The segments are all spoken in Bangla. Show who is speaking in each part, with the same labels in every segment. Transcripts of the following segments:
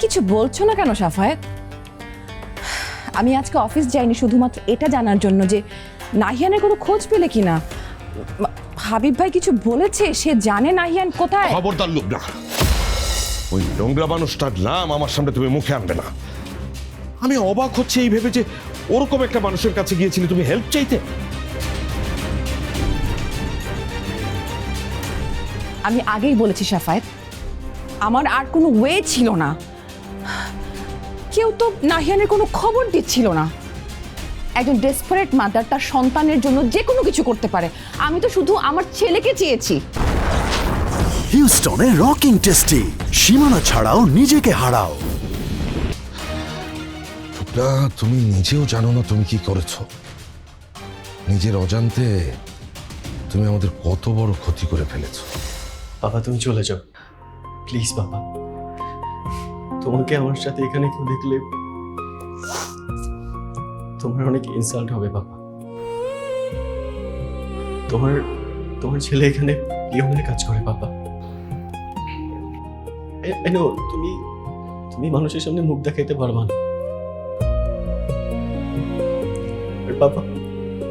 Speaker 1: কিছু বলছো না কেন সাফায়েত? আমি আজকে অফিস যাইনি শুধুমাত্র এটা জানার জন্য যে নাহিয়ানের কোনো খোঁজ পেলে কিনা। হাবিব ভাই কিছু বলেছে? সে জানে নাহিয়ান কোথায়?
Speaker 2: খবরদার লুবনা, ওই নোংরা মানুষটার নাম আমার সামনে তুমি মুখে আনবে না। আমি অবাক হচ্ছে এই ভেবে যে ওরকম একটা মানুষের কাছে গিয়েছিলে তুমি হেল্প চাইতে।
Speaker 1: আমি আগেই বলেছি সাফায়েত, আমার আর কোনো ওয়ে ছিল না। কেউ তো নাহিয়ানের কোনো খবর দিচ্ছিল না। একজন ডেসপারেট মাদার তার সন্তানের জন্য যে কোনো কিছু করতে পারে। আমি তো শুধু আমার ছেলেকে চেয়েছি।
Speaker 3: হিউস্টনে রকিং টেস্টি, সীমানা ছাড়াও নিজেকে হারাও।
Speaker 2: তুমি নিজেও জানো না তুমি কি করেছো। নিজের অজান্তে তুমি আমাদের কত বড় ক্ষতি করে ফেলেছো।
Speaker 4: বাবা তুমি চলে যাও প্লিজ বাবা। তোমাকে আমার সাথে এখানে কেউ দেখলে তোমার অনেক ইনসাল্ট হবে বাবা। তোমার তোমার ছেলে এখানে পিয়নের কাজ করে বাবা। তুমি তুমি মানুষের সামনে মুখ দেখাইতে পারবা না। আর বাবা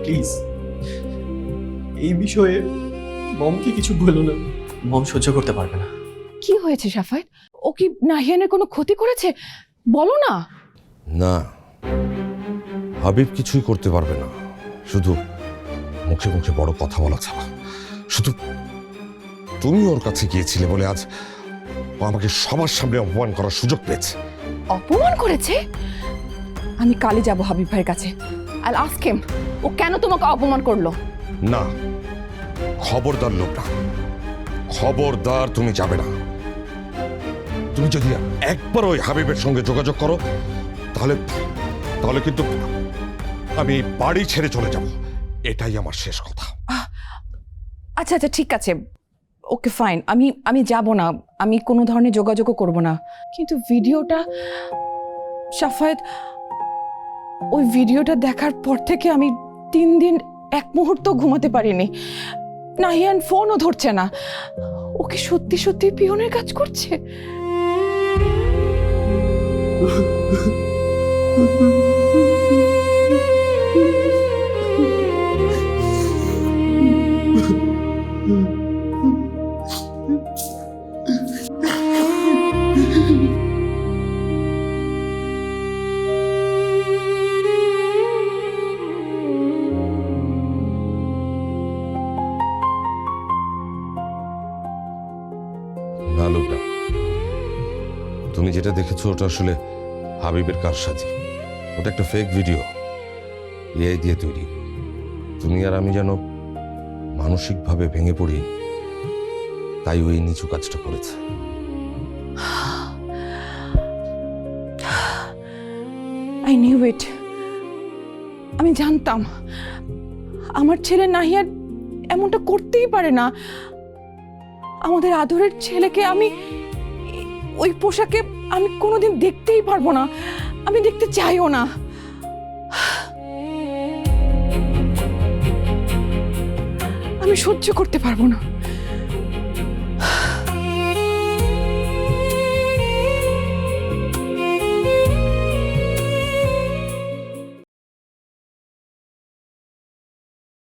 Speaker 4: প্লিজ এই বিষয়ে মমকে কিছু বলো না, মম সহ্য করতে পারবে না।
Speaker 1: কি হয়েছে সাফায়েত? ও কি নাহিয়ানের কোনো ক্ষতি করেছে? বলো না।
Speaker 2: না, হাবিব কিছুই করতে পারবে না, শুধু মুখে মুখে বড় কথা বলা ছাড়া। শুধু তুমি ওর কাছে গিয়েছিলে বলে আজ ও আমাকে সবার সামনে অপমান করার সুযোগ পেয়েছে।
Speaker 1: অপমান করেছে? আমি কালই যাব হাবিব ভাইয়ের কাছে। আইল আস্ক হিম ও কেন তোমাকে অপমান করলো।
Speaker 2: না, খবরদার লোকটা, খবরদার তুমি যাবে না। তুমি যদি একবার ওই হাবিবের সঙ্গে যোগাযোগ করো তাহলে তাহলে কিন্তু আমি বাড়ি ছেড়ে চলে যাব। এটাই আমার শেষ কথা।
Speaker 1: আচ্ছা আচ্ছা ঠিক আছে, ওকে ফাইন, আমি যাব না। আমি কোনো ধরনের যোগাযোগও করব না। কিন্তু ভিডিওটা সাফায়েত, ওই ভিডিওটা দেখার পর থেকে আমি 3 দিন এক মুহূর্ত ঘুমাতে পারিনি। নাহিয়ান ফোনও ধরছে না। ওকে সত্যি সত্যি পিয়নের কাজ করছে?
Speaker 2: না লোকটা, তুমি যেটা দেখেছো ওটা আসলে হাবিবের কারসাজি। ওটা একটা ফেক ভিডিও, এআই দিয়ে তৈরি। তুমি আর আমি যেন মানসিকভাবে ভেঙে পড়ি, তাই ওই নিচু কাজটা করেছে।
Speaker 1: I knew it. আমি জানতাম আমার ছেলে নাহিয়ান এমনটা করতেই পারে না। আমাদের আদরের ছেলেকে আমি ওই পোশাকে আমি কোনোদিন দেখতেই পারবো না। আমি দেখতে চাইও না। আমি সহ্য করতে পারবো না।